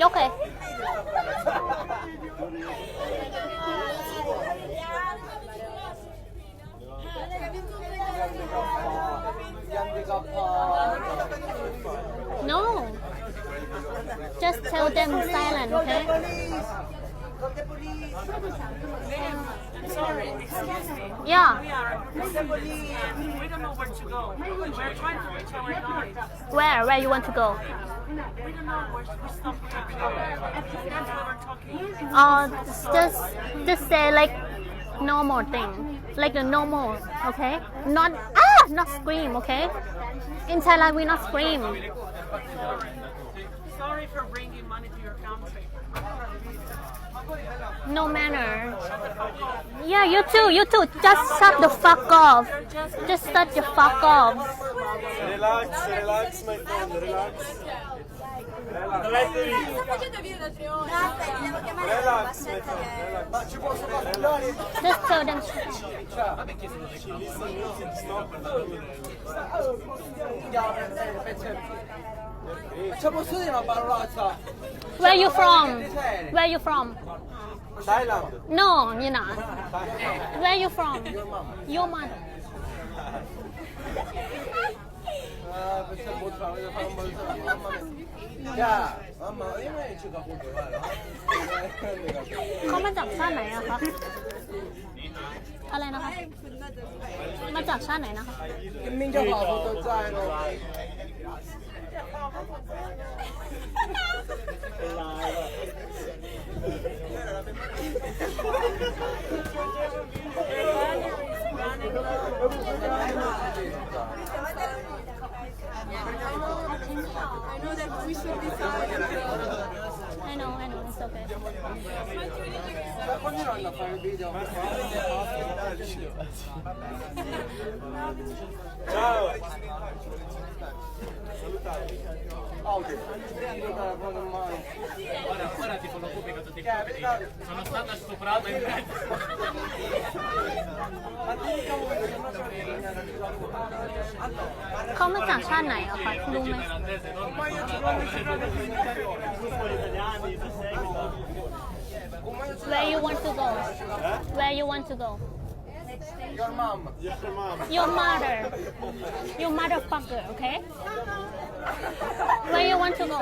Okay. No. Just tell them silent, okay? Sorry, excuse me. Yeah. We don't know where to go. We're trying to reach our guide. Where you want to go? We don't know where we stop here. That's why we're talking. Just say like normal thing, like the normal, okay? Not scream, okay? In Thailand we not scream. Sorry for bringing money to your country. No manner. Yeah, you too. Just shut the fuck off. Just shut the fuck off. Relax, my friend, relax. Relax, my friend, relax. Just tell them. Where you from? Where you from? Thailand. No, you're not. Where you from? Your mother.เขามาจากชาติไหนอะคะ อะไรนะคะ มาจากชาติไหนนะคะ I know that we should be sorry. I know, it's okay. Ciao. Ora ti fanno pubblico tutti i compiti. Sono stata stuprata in mezzo.เขามาจากชาติไหนอะคะรู้ไหม Where you want to go? Where you want to go? Your mom. Your mother. Your motherfucker, okay? Where you want to go?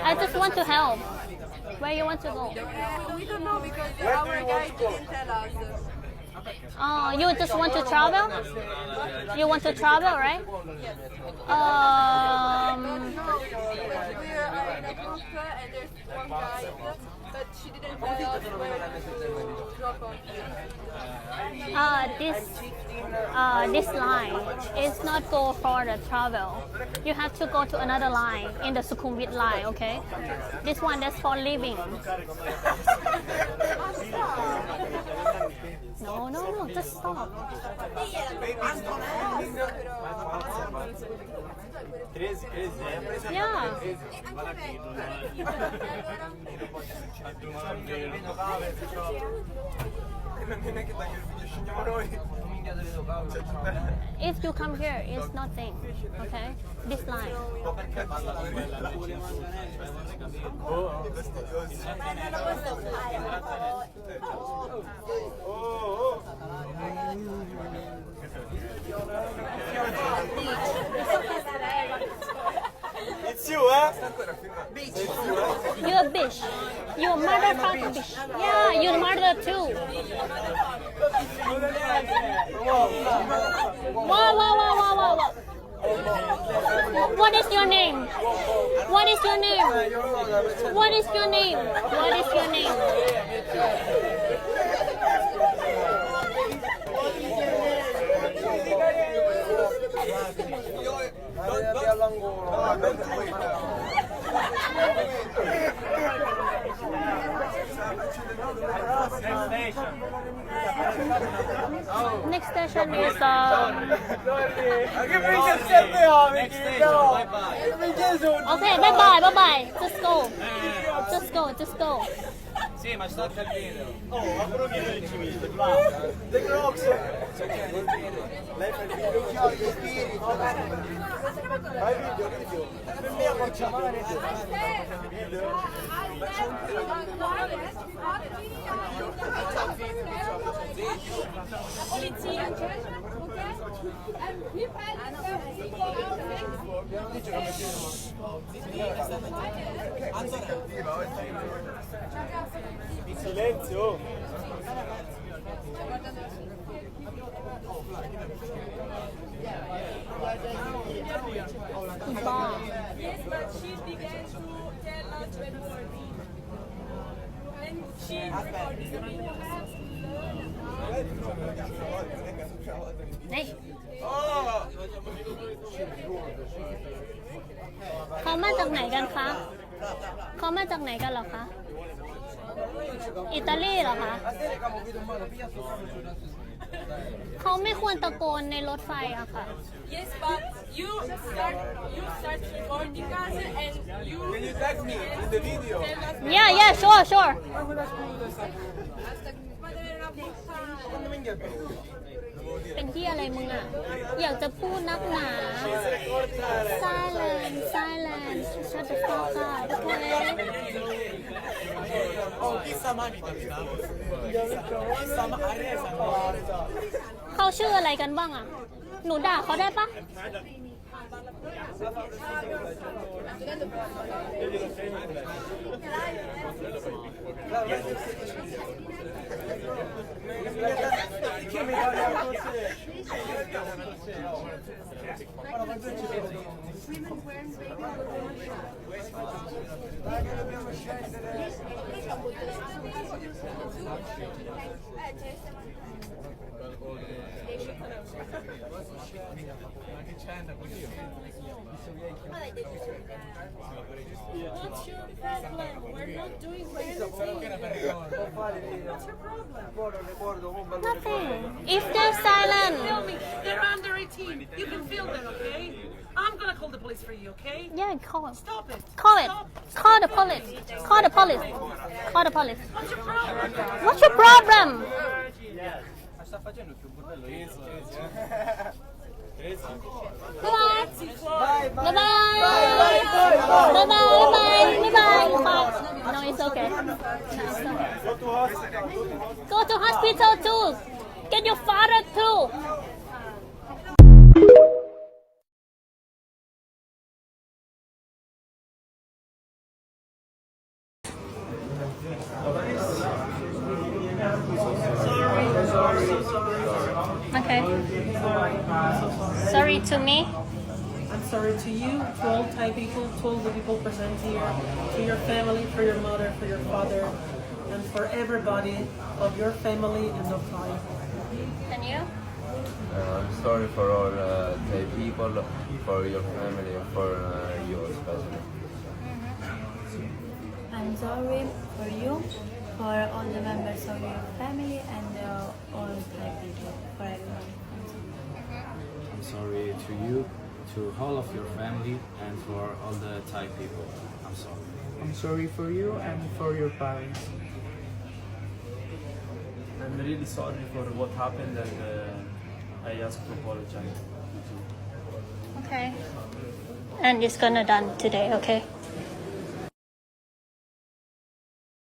I just want to help. Where you want to go? We don't know because our guide didn't tell us. Oh, you just want to travel? You want to travel, right? No, we are in a group and there's one guide, but she didn't tell us where to drop off. This line is not go for the travel. You have to go to another line in the Sukhumvit line, okay? This one that's for living. No, just stop. Yeah. If you come here, it's nothing, okay? This line. It's you, eh? You're a bitch. You're a motherfucking bitch. Yeah, you're a murderer too. Wow. What is your name? What is your name? What is your name? What is your name? Next station is Okay, bye. Just go. Sì, ma stacca il video. Oh, ma però chi è il civile? The Crocs. Lei fa il video. Silenzio. Bomb. Yes, but she began to tell us when we were and she recorded the video. นี่เขามาจากไหนกันคะเขามาจากไหนกันเหรอคะอิตาลีเหรอคะเขาไม่ควรตะโกนในรถไฟอะค่ะ Yes, but you start recording us and you Can you tag me in the video? tell us yeah sureเป็นที่อะไรมึงอะอยากจะพูดนักหนา silent shut the fuck up Oh, chissà mami capita. Chissà ma arresa. เขาชื่ออะไรกันบ้างอะหนูด่าเขาได้ปะ Che mi parla così? what's your problem? We're not doing anything. What's your problem? nothing if they're silent Filming. They're under 18. You can film them, okay? I'm gonna call the police for you, okay? yeah call Stop it. call it call the police call the police call the police What's your problem? what's your problem Sta facendo più bordello Easy. bye Bye bye bye bye no it's okay go to hospital too get your father too okay sorry to me I'm sorry to you, to all Thai people, to all the people present here, to your family, for your mother, for your father, and for everybody of your family and of Thai. and you I'm sorry for all Thai people, for your family, and for you especially. I'm sorry for you, for all the members of your family and all Thai people, for everyone. I'm sorry to you, to all of your family, and for all the Thai people. I'm sorry. I'm sorry for you and for your parents. I'm really sorry for what happened and I ask to apologize. okay and it's gonna done today okay